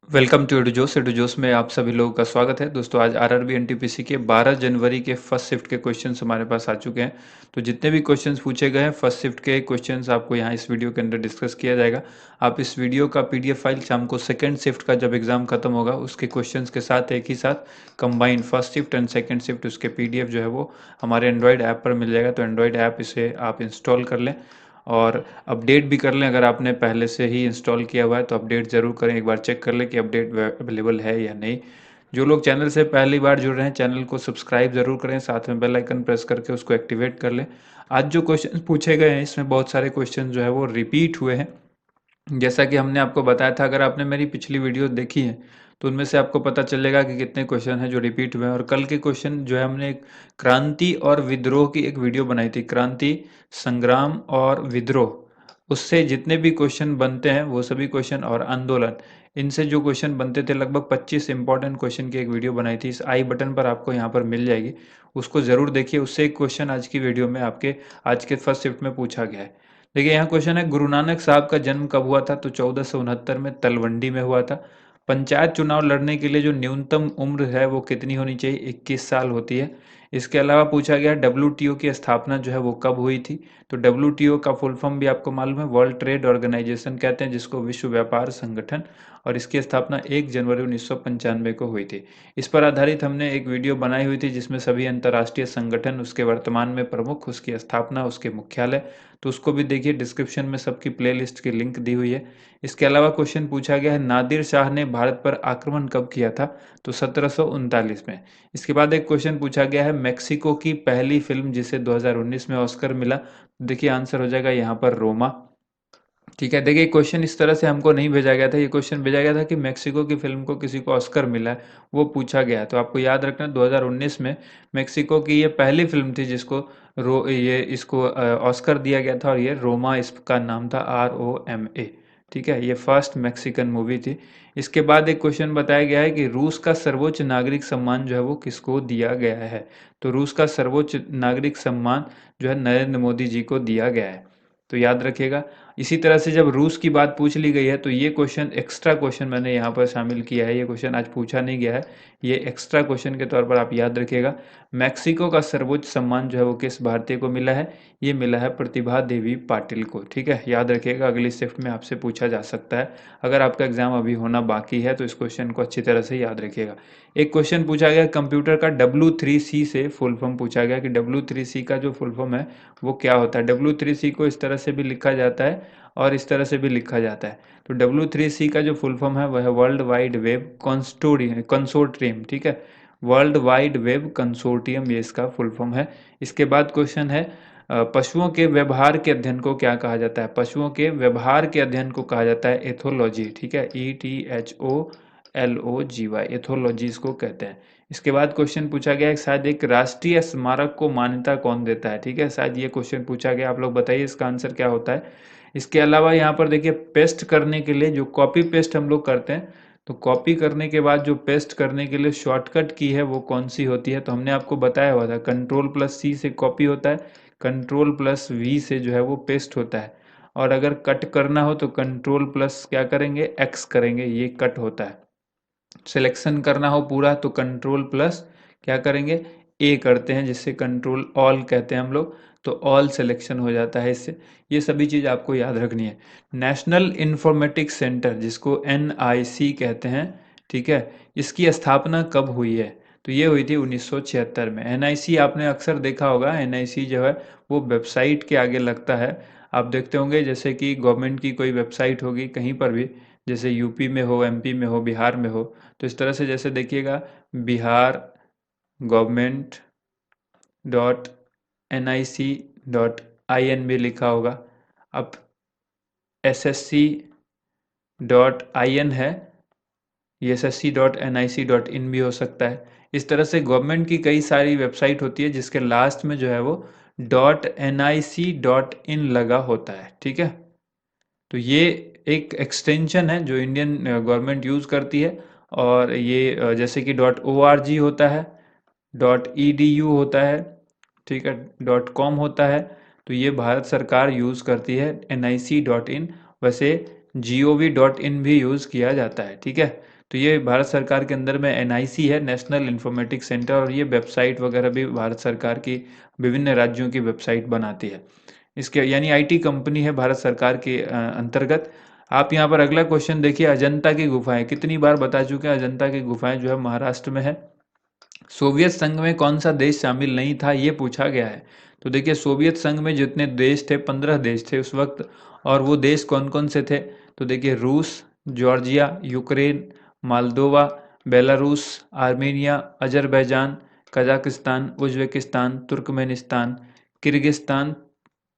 Welcome to एडुजोस में आप सभी लोगों का स्वागत है। दोस्तों आज आरआरबी एनटीपीसी के 12 जनवरी के फर्स्ट शिफ्ट के क्वेश्चंस हमारे पास आ चुके हैं। तो जितने भी क्वेश्चंस पूछे गए हैं फर्स्ट शिफ्ट के क्वेश्चंस आपको यहाँ इस वीडियो के अंदर डिस्कस किया जाएगा। आप इस वीडियो का पीडीएफ फाइल शाम को सेकंड शिफ्ट का जब एग्जाम खत्म होगा उसके क्वेश्चंस के साथ एक ही साथ combine first shift and second shift उसके पीडीएफ जो है वो हमारे एंड्रॉयड ऐप पर मिल जाएगा। तो एंड्रॉयड ऐप इसे आप इंस्टॉल कर लें और अपडेट भी कर लें। अगर आपने पहले से ही इंस्टॉल किया हुआ है तो अपडेट ज़रूर करें, एक बार चेक कर लें कि अपडेट अवेलेबल है या नहीं। जो लोग चैनल से पहली बार जुड़ रहे हैं चैनल को सब्सक्राइब ज़रूर करें, साथ में बेल आइकन प्रेस करके उसको एक्टिवेट कर लें। आज जो क्वेश्चन पूछे गए हैं इसमें बहुत सारे क्वेश्चन जो है वो रिपीट हुए हैं। जैसा कि हमने आपको बताया था, अगर आपने मेरी पिछली वीडियो देखी है तो उनमें से आपको पता चलेगा कि कितने क्वेश्चन हैं जो रिपीट हुए हैं। और कल के क्वेश्चन जो है हमने एक क्रांति और विद्रोह की एक वीडियो बनाई थी, क्रांति, संग्राम और विद्रोह। उससे जितने भी क्वेश्चन बनते हैं वो सभी क्वेश्चन और आंदोलन, इनसे जो क्वेश्चन बनते थे लगभग 25 इंपॉर्टेंट क्वेश्चन की एक वीडियो बनाई थी। इस आई बटन पर आपको यहाँ पर मिल जाएगी, उसको ज़रूर देखिए। उससे एक क्वेश्चन आज की वीडियो में आपके आज के फर्स्ट शिफ्ट में पूछा गया है। देखिए यहाँ क्वेश्चन है, गुरु नानक साहब का जन्म कब हुआ था? तो 1469 में तलवंडी में हुआ था। पंचायत चुनाव लड़ने के लिए जो न्यूनतम उम्र है वो कितनी होनी चाहिए? 21 साल होती है। इसके अलावा पूछा गया डब्ल्यूटीओ की स्थापना जो है वो कब हुई थी? तो डब्ल्यूटीओ का फुल फॉर्म भी आपको मालूम है, वर्ल्ड ट्रेड ऑर्गेनाइजेशन कहते हैं जिसको, विश्व व्यापार संगठन। और इसकी स्थापना 1 जनवरी 1995 को हुई थी। इस पर आधारित हमने एक वीडियो बनाई हुई थी जिसमें सभी अंतर्राष्ट्रीय संगठन, उसके वर्तमान में प्रमुख, उसकी स्थापना, उसके मुख्यालय, तो उसको भी देखिए। डिस्क्रिप्शन में सबकी प्लेलिस्ट की लिंक दी हुई है। इसके अलावा क्वेश्चन पूछा गया है, नादिर शाह ने भारत पर आक्रमण कब किया था? तो 1739 में। इसके बाद एक क्वेश्चन पूछा गया है, मेक्सिको की पहली फिल्म जिसे 2019 में ऑस्कर मिला। देखिए आंसर हो जाएगा यहाँ पर रोमा। ठीक है, देखिए क्वेश्चन इस तरह से हमको नहीं भेजा गया था, ये क्वेश्चन भेजा गया था कि मेक्सिको की फिल्म को किसी को ऑस्कर मिला है, वो पूछा गया है। तो आपको याद रखना 2019 में मेक्सिको की ये पहली फिल्म थी जिसको ये इसको ऑस्कर दिया गया था, और ये रोमा इसका नाम था, ROMA। ठीक है, ये फर्स्ट मैक्सिकन मूवी थी। इसके बाद एक क्वेश्चन बताया गया है कि रूस का सर्वोच्च नागरिक सम्मान जो है वो किसको दिया गया है? तो रूस का सर्वोच्च नागरिक सम्मान जो है नरेंद्र मोदी जी को दिया गया है, तो याद रखिएगा। इसी तरह से जब रूस की बात पूछ ली गई है तो ये क्वेश्चन एक्स्ट्रा क्वेश्चन मैंने यहाँ पर शामिल किया है, ये क्वेश्चन आज पूछा नहीं गया है, ये एक्स्ट्रा क्वेश्चन के तौर पर आप याद रखिएगा। मैक्सिको का सर्वोच्च सम्मान जो है वो किस भारतीय को मिला है? ये मिला है प्रतिभा देवी पाटिल को। ठीक है, याद रखिएगा, अगली शिफ्ट में आपसे पूछा जा सकता है। अगर आपका एग्जाम अभी होना बाकी है तो इस क्वेश्चन को अच्छी तरह से याद रखिएगा। एक क्वेश्चन पूछा गया कंप्यूटर का W3C से फुल फॉर्म पूछा गया कि W3C का जो फुल फॉर्म है वो क्या होता है? W3C को इस तरह से भी लिखा जाता है और इस तरह से भी लिखा जाता है। तो W3C का जो फुल फॉर्म है वह है वर्ल्ड वाइड वेब कंसोर्टियम। ठीक है, वर्ल्ड वाइड वेब कंसोर्टियम, ये इसका फुल फॉर्म है। इसके बाद क्वेश्चन है, पशुओं के व्यवहार के अध्ययन को क्या कहा जाता है? पशुओं के व्यवहार के अध्ययन को कहा जाता है एथोलॉजी। ठीक है, ETHOLOGY, एथोलॉजी इसको कहते हैं। इसके बाद क्वेश्चन पूछा गया है, शायद एक राष्ट्रीय स्मारक को मान्यता कौन देता है? ठीक है, शायद ये क्वेश्चन पूछा गया, आप लोग बताइए इसका आंसर क्या होता है। इसके अलावा यहाँ पर देखिए, पेस्ट करने के लिए जो कॉपी पेस्ट हम लोग करते हैं, तो कॉपी करने के बाद जो पेस्ट करने के लिए शॉर्टकट की है वो कौन सी होती है? तो हमने आपको बताया हुआ था, Ctrl+C से कॉपी होता है, Ctrl+V से जो है वो पेस्ट होता है, और अगर कट करना हो तो कंट्रोल प्लस क्या करेंगे, X करेंगे, ये कट होता है। सिलेक्शन करना हो पूरा तो कंट्रोल प्लस क्या करेंगे, A करते हैं, जिससे कंट्रोल ऑल कहते हैं हम लोग, तो ऑल सिलेक्शन हो जाता है इससे। ये सभी चीज़ आपको याद रखनी है। नेशनल इंफॉर्मेटिक्स सेंटर जिसको NIC कहते हैं, ठीक है, इसकी स्थापना कब हुई है? तो ये हुई थी 1976 में। NIC आपने अक्सर देखा होगा, NIC जो है वो वेबसाइट के आगे लगता है। आप देखते होंगे जैसे कि गवर्नमेंट की कोई वेबसाइट होगी कहीं पर भी, जैसे यूपी में हो, MP में हो, बिहार में हो, तो इस तरह से जैसे देखिएगा, बिहार गवर्नमेंट .nic.in भी लिखा होगा। अब SSC.in है, ये SSC.nic.in भी हो सकता है। इस तरह से गवर्नमेंट की कई सारी वेबसाइट होती है जिसके लास्ट में जो है वो .nic.in लगा होता है। ठीक है, तो ये एक एक्सटेंशन है जो इंडियन गवर्नमेंट यूज़ करती है। और ये जैसे कि .org होता है, .edu होता है, ठीक है, .com होता है, तो ये भारत सरकार यूज़ करती है NIC.in। वैसे gov.in भी यूज़ किया जाता है। ठीक है, तो ये भारत सरकार के अंदर में NIC है, नेशनल इंफॉर्मेटिक्स सेंटर, और ये वेबसाइट वगैरह भी भारत सरकार की विभिन्न राज्यों की वेबसाइट बनाती है। इसके यानी IT कंपनी है भारत सरकार के अंतर्गत। आप यहाँ पर अगला क्वेश्चन देखिए, अजंता की गुफाएं, कितनी बार बता चुके हैं, अजंता की गुफाएं जो है महाराष्ट्र में है। सोवियत संघ में कौन सा देश शामिल नहीं था, ये पूछा गया है। तो देखिए, सोवियत संघ में जितने देश थे 15 देश थे उस वक्त, और वो देश कौन कौन से थे, तो देखिए रूस, Georgia, Ukraine, Moldova, Belarus, Armenia, Azerbaijan, Kazakhstan, Uzbekistan, Turkmenistan, Kyrgyzstan,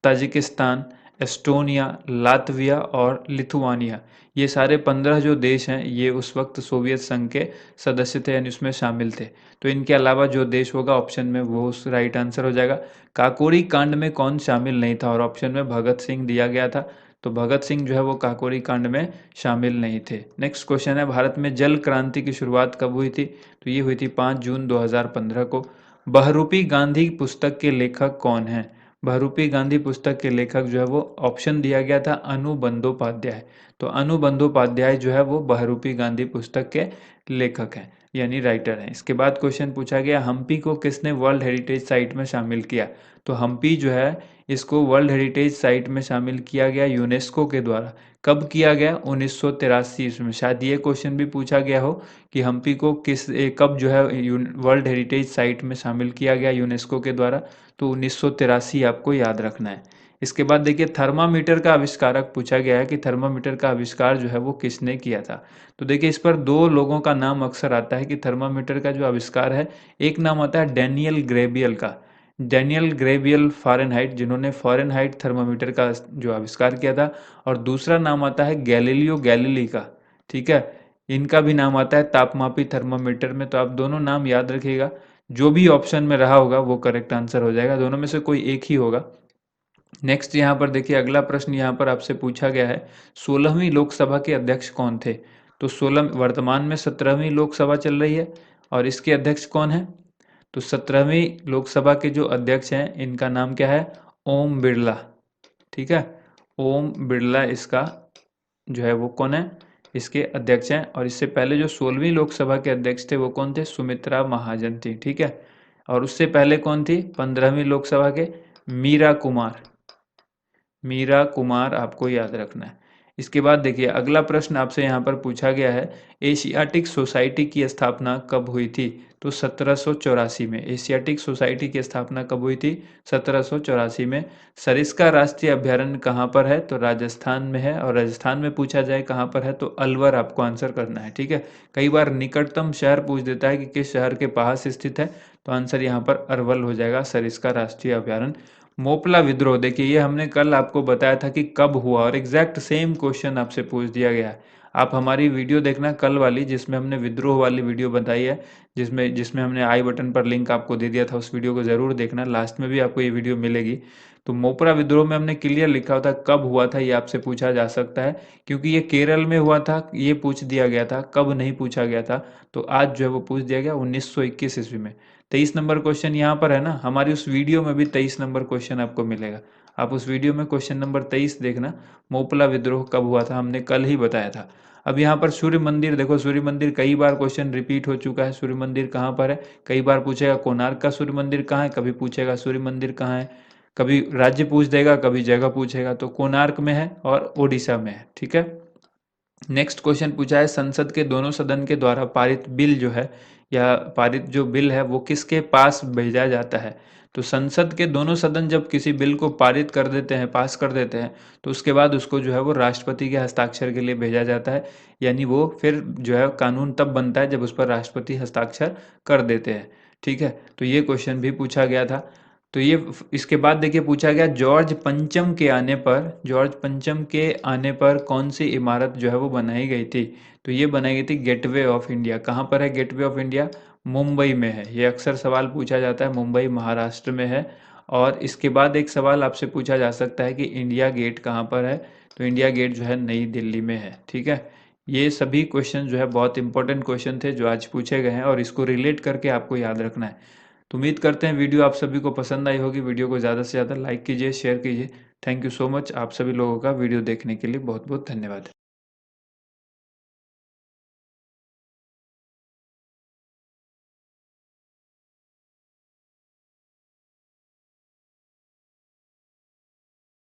Tajikistan, Estonia, Latvia और लिथुआनिया। ये सारे 15 जो देश हैं ये उस वक्त सोवियत संघ के सदस्य थे, यानी उसमें शामिल थे। तो इनके अलावा जो देश होगा ऑप्शन में वो राइट आंसर हो जाएगा। काकोरी कांड में कौन शामिल नहीं था, और ऑप्शन में भगत सिंह दिया गया था। तो भगत सिंह जो है वो काकोरी कांड में शामिल नहीं थे। नेक्स्ट क्वेश्चन है, भारत में जल क्रांति की शुरुआत कब हुई थी, तो ये हुई थी 5 जून 2015 को। बहुरूपी गांधी पुस्तक के लेखक कौन हैं, बहुरूपी गांधी पुस्तक के लेखक जो है वो ऑप्शन दिया गया था अनु बंदोपाध्याय। तो अनु बंदोपाध्याय जो है वो बहुरूपी गांधी पुस्तक के लेखक हैं, यानी राइटर हैं। इसके बाद क्वेश्चन पूछा गया, हम्पी को किसने वर्ल्ड हेरिटेज साइट में शामिल किया। तो हम्पी जो है इसको वर्ल्ड हेरिटेज साइट में शामिल किया गया यूनेस्को के द्वारा। कब किया गया, 1983 ईस्वी में। शायद ये क्वेश्चन भी पूछा गया हो कि हम्पी को कब जो है वर्ल्ड हेरिटेज साइट में शामिल किया गया यूनेस्को के द्वारा। तो 1983 आपको याद रखना है। इसके बाद देखिए, थर्मामीटर का आविष्कारक पूछा गया है कि थर्मामीटर का आविष्कार जो है वो किसने किया था। तो देखिए, इस पर दो लोगों का नाम अक्सर आता है कि थर्मामीटर का जो आविष्कार है, एक नाम आता है डैनियल ग्रेबियल का, डैनियल ग्रेबियल फ़ारेनहाइट, जिन्होंने फ़ारेनहाइट थर्मामीटर का जो आविष्कार किया था, और दूसरा नाम आता है गैलीलियो गैलीली का। ठीक है, इनका भी नाम आता है तापमापी थर्मामीटर में। तो आप दोनों नाम याद रखिएगा, जो भी ऑप्शन में रहा होगा वो करेक्ट आंसर हो जाएगा, दोनों में से कोई एक ही होगा। नेक्स्ट यहाँ पर देखिए, अगला प्रश्न यहाँ पर आपसे पूछा गया है, 16वीं लोकसभा के अध्यक्ष कौन थे। तो 16 वर्तमान में 17वीं लोकसभा चल रही है, और इसके अध्यक्ष कौन है, तो 17वीं लोकसभा के जो अध्यक्ष हैं इनका नाम क्या है, ओम बिरला। ठीक है, ओम बिरला इसका जो है वो कौन है, इसके अध्यक्ष हैं। और इससे पहले जो 16वीं लोकसभा के अध्यक्ष थे वो कौन थे, सुमित्रा महाजन थी। ठीक है, और उससे पहले कौन थी 15वीं लोकसभा के, मीरा कुमार, मीरा कुमार आपको याद रखना है। इसके बाद देखिए, अगला प्रश्न आपसे यहाँ पर पूछा गया है, एशियाटिक सोसाइटी की स्थापना कब हुई थी। तो 1784 में एशियाटिक सोसाइटी की स्थापना कब हुई थी, 1784 में। सरिस्का राष्ट्रीय अभयारण्य कहाँ पर है, तो राजस्थान में है। और राजस्थान में पूछा जाए कहाँ पर है, तो अलवर आपको आंसर करना है। ठीक है, कई बार निकटतम शहर पूछ देता है कि किस शहर के पास स्थित है, तो आंसर यहाँ पर अरवल हो जाएगा, सरिस्का राष्ट्रीय अभयारण्य। मोपला विद्रोह, देखिए ये हमने कल आपको बताया था कि कब हुआ, और एग्जैक्ट सेम क्वेश्चन आपसे पूछ दिया गया है। आप हमारी वीडियो देखना कल वाली, जिसमें हमने विद्रोह वाली वीडियो बताई है, जिसमें जिसमें हमने आई बटन पर लिंक आपको दे दिया था, उस वीडियो को ज़रूर देखना, लास्ट में भी आपको ये वीडियो मिलेगी। तो मोपरा विद्रोह में हमने क्लियर लिखा था कब हुआ था, ये आपसे पूछा जा सकता है, क्योंकि ये केरल में हुआ था, ये पूछ दिया गया था, कब नहीं पूछा गया था। तो आज जो है वो पूछ दिया गया 1921 ईस्वी में। 23 नंबर क्वेश्चन यहाँ पर है ना, हमारी उस वीडियो में भी 23 नंबर क्वेश्चन आपको मिलेगा। आप उस वीडियो में क्वेश्चन नंबर 23 देखना, मोपला विद्रोह कब हुआ था, हमने कल ही बताया था। अब यहाँ पर सूर्य मंदिर देखो, सूर्य मंदिर कई बार क्वेश्चन रिपीट हो चुका है, सूर्य मंदिर कहाँ पर है, कई बार पूछेगा कोणार्क का सूर्य मंदिर कहाँ है, कभी पूछेगा सूर्य मंदिर कहाँ है, कभी राज्य पूछ देगा, कभी जगह पूछेगा। तो कोणार्क में है और ओडिशा में है। ठीक है, नेक्स्ट क्वेश्चन पूछा है, संसद के दोनों सदन के द्वारा पारित बिल जो है, या पारित जो बिल है वो किसके पास भेजा जाता है। तो संसद के दोनों सदन जब किसी बिल को पारित कर देते हैं, पास कर देते हैं, तो उसके बाद उसको जो है वो राष्ट्रपति के हस्ताक्षर के लिए भेजा जाता है, यानी वो फिर जो है कानून तब बनता है जब उस पर राष्ट्रपति हस्ताक्षर कर देते हैं। ठीक है, तो ये क्वेश्चन भी पूछा गया था। तो ये इसके बाद देखिए, पूछा गया, जॉर्ज पंचम के आने पर, जॉर्ज पंचम के आने पर कौन सी इमारत जो है वो बनाई गई थी। तो ये बनाई गई थी गेटवे ऑफ इंडिया। कहाँ पर है गेटवे ऑफ इंडिया, मुंबई में है। ये अक्सर सवाल पूछा जाता है, मुंबई महाराष्ट्र में है। और इसके बाद एक सवाल आपसे पूछा जा सकता है कि इंडिया गेट कहाँ पर है। तो इंडिया गेट जो है नई दिल्ली में है। ठीक है, ये सभी क्वेश्चन जो है बहुत इंपॉर्टेंट क्वेश्चन थे जो आज पूछे गए हैं, और इसको रिलेट करके आपको याद रखना है। तो उम्मीद करते हैं वीडियो आप सभी को पसंद आई होगी। वीडियो को ज़्यादा से ज़्यादा लाइक कीजिए, शेयर कीजिए। थैंक यू सो मच, आप सभी लोगों का वीडियो देखने के लिए बहुत बहुत धन्यवाद।